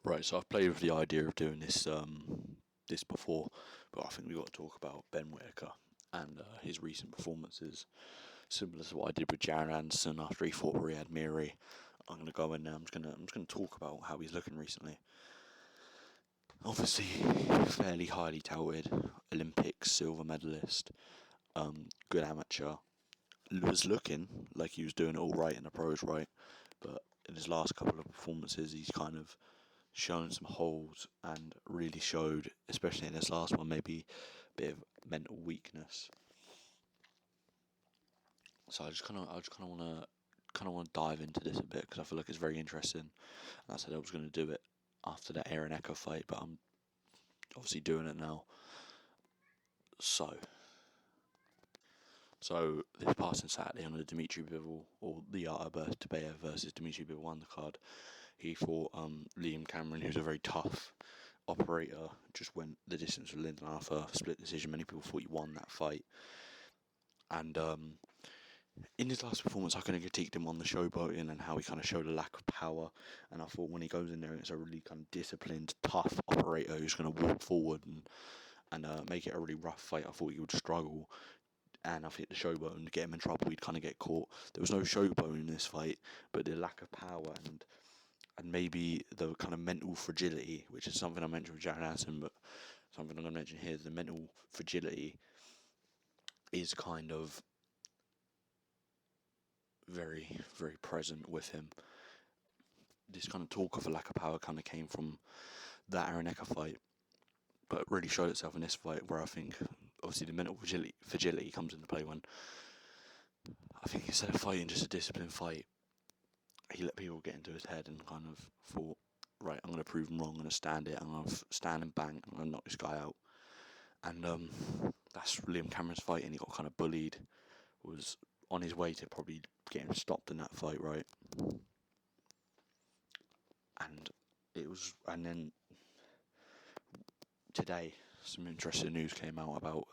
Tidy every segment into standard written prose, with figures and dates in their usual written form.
Right, so I've played with the idea of doing this before, but I think we've got to talk about Ben Whittaker and his recent performances, similar to what I did with Jared Anderson after he fought Riyad Miri. I'm going to go in now. I'm just gonna talk about how he's looking recently. Obviously, fairly highly touted Olympic silver medalist, good amateur. Was looking like he was doing it all right in the pros, right? But in his last couple of performances, he's kind of shown some holes and really showed, especially in this last one, maybe a bit of mental weakness. So I just kind of want to dive into this a bit because I feel like it's very interesting. And I said I was going to do it after that Aaron Echo fight, but I'm obviously doing it now. So, so this passing Saturday on the Dimitri Bivol or the Artur versus Dimitri Bivol undercard, he fought Liam Cameron, who's a very tough operator. Just went the distance with Lyndon Arthur, split decision. Many people thought he won that fight, and in his last performance, I kind of critiqued him on the showboating and how he kind of showed a lack of power. And I thought when he goes in there, it's a really kind of disciplined, tough operator who's going to walk forward and make it a really rough fight. I thought he would struggle. And I think the showboating to get him in trouble, he'd kind of get caught. There was no showboating in this fight, but the lack of power and maybe the kind of mental fragility, which is something I mentioned with Jared Anderson, but something I'm going to mention here, the mental fragility is kind of very, very present with him. This kind of talk of a lack of power kind of came from that Aaron Ecker fight, but it really showed itself in this fight where I think obviously the mental fragility comes into play when I think instead of fighting just a disciplined fight, he let people get into his head and kind of thought, right, I'm going to prove him wrong, I'm going to stand it, I'm going to stand and bang, I'm going to knock this guy out. And that's Liam Cameron's fight, and he got kind of bullied, was on his way to probably getting stopped in that fight, right? And then today, some interesting news came out about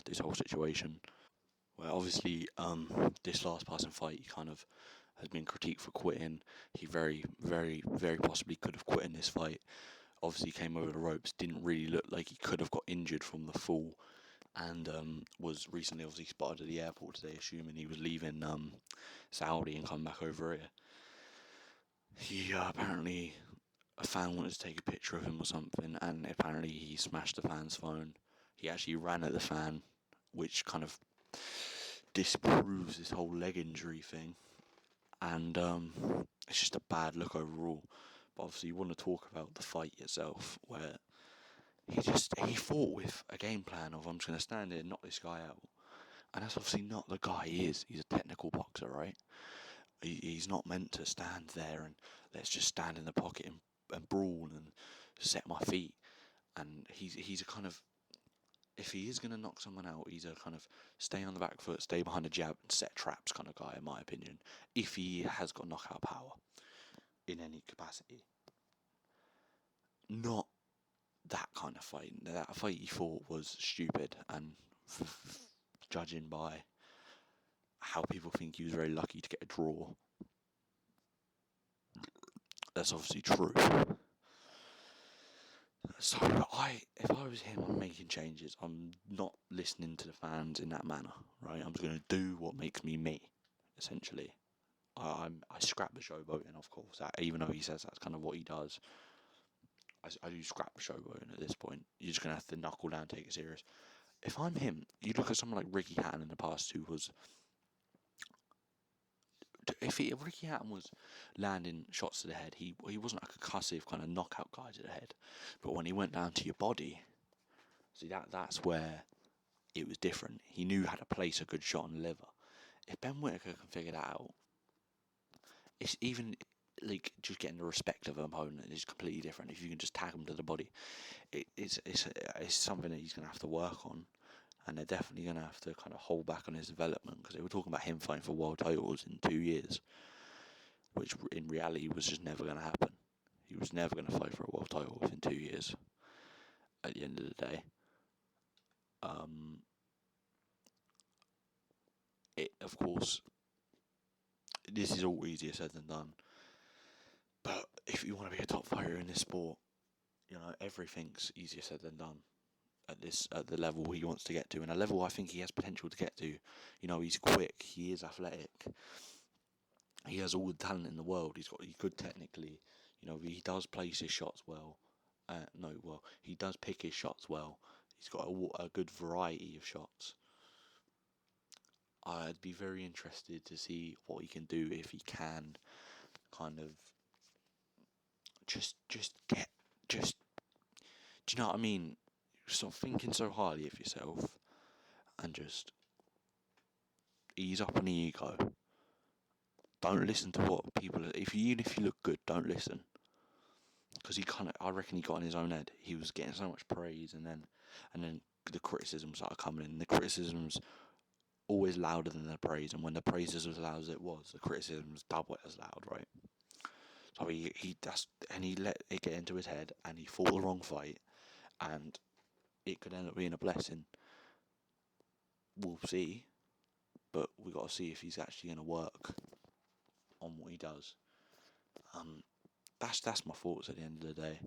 this whole situation. Well, obviously, this last passing fight, he kind of has been critiqued for quitting. He very, very, very possibly could have quit in this fight. Obviously, came over the ropes. Didn't really look like he could have got injured from the fall, and was recently obviously spotted at the airport today, assuming he was leaving Saudi and coming back over here. He apparently a fan wanted to take a picture of him or something, and apparently he smashed the fan's phone. He actually ran at the fan, which kind of disproves this whole leg injury thing, and it's just a bad look overall. But obviously, you want to talk about the fight itself, where he fought with a game plan of I'm just going to stand here and knock this guy out, and that's obviously not the guy he is. He's a technical boxer, right? He's not meant to stand there and let's just stand in the pocket and brawl and set my feet. And he's a kind of, if he is going to knock someone out, he's a kind of stay on the back foot, stay behind a jab and set traps kind of guy, in my opinion, if he has got knockout power in any capacity. Not that kind of fight. That fight he fought was stupid, and judging by how people think he was very lucky to get a draw, that's obviously true. So if I was him, I'm making changes. I'm not listening to the fans in that manner, right? I'm just going to do what makes me me, essentially. I scrap the showboating, of course. Even though he says that's kind of what he does, I do scrap showboating at this point. You're just going to have to knuckle down, take it serious. If I'm him, you look at someone like Ricky Hatton in the past, who was, if Ricky Hatton was landing shots to the head, he wasn't a concussive kind of knockout guy to the head. But when he went down to your body, see that's where it was different. He knew how to place a good shot on the liver. If Ben Whittaker can figure that out, it's even like just getting the respect of an opponent is completely different. If you can just tag him to the body, it's something that he's going to have to work on, and they're definitely going to have to kind of hold back on his development, because they were talking about him fighting for world titles in 2 years, which in reality was just never going to happen. He was never going to fight for a world title within 2 years. At the end of the day, it of course, this is all easier said than done. But if you want to be a top fighter in this sport, you know, everything's easier said than done at the level he wants to get to, and a level I think he has potential to get to. You know, he's quick, he is athletic, he has all the talent in the world. He's good technically. You know, he does place his shots well. He does pick his shots well. He's got a good variety of shots. I'd be very interested to see what he can do if he can kind of just get just do you know what I mean? Stop thinking so highly of yourself and just ease up on the ego. Don't listen to what people. If you look good, don't listen. Because I reckon he got in his own head. He was getting so much praise, and then the criticisms started coming in. The criticisms always louder than the praise, and when the praise is as loud as it was, the criticism was double as loud, right? So he let it get into his head, and he fought the wrong fight, and it could end up being a blessing. We'll see, but we got to see if he's actually going to work on what he does. That's my thoughts at the end of the day.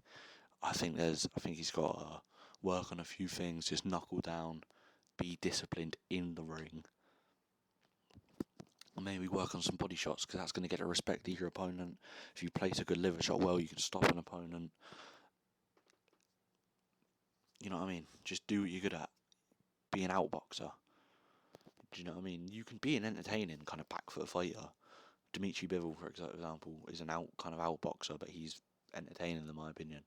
I think he's got to work on a few things, just knuckle down, be disciplined in the ring, and maybe work on some body shots, because that's going to get the respect of your opponent. If you place a good liver shot well, you can stop an opponent. You know what I mean? Just do what you're good at. Be an outboxer. Do you know what I mean? You can be an entertaining kind of back foot fighter. Dimitri Bivol, for example, is an outboxer, but he's entertaining in my opinion.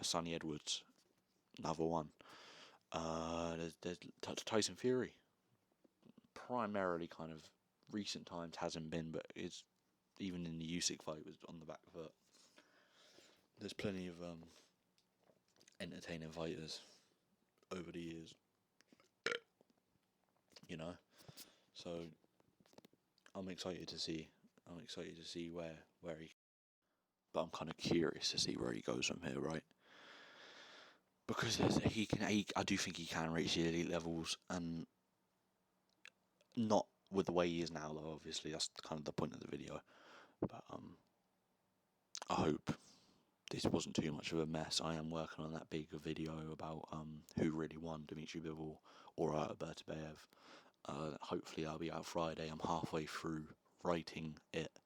Sonny Edwards, another one. There's Tyson Fury. Primarily kind of recent times hasn't been, but it's even in the Usyk fight was on the back foot. There's plenty of entertaining fighters over the years, you know. So I'm excited to see. Where he. But I'm kind of curious to see where he goes from here, right? Because I do think he can reach the elite levels, and not with the way he is now, though. Obviously, that's kind of the point of the video. But I hope this wasn't too much of a mess. I am working on that big video about who really won, Dimitri Bivol or Bertabayev. Hopefully that'll be out Friday. I'm halfway through writing it.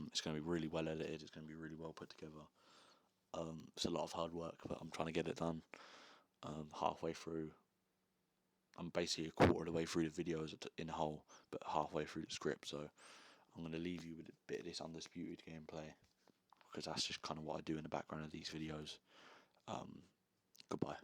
It's going to be really well edited. It's going to be really well put together. It's a lot of hard work, but I'm trying to get it done. Halfway through. I'm basically a quarter of the way through the videos in a whole, but halfway through the script. So I'm going to leave you with a bit of this undisputed gameplay, because that's just kind of what I do in the background of these videos. Goodbye.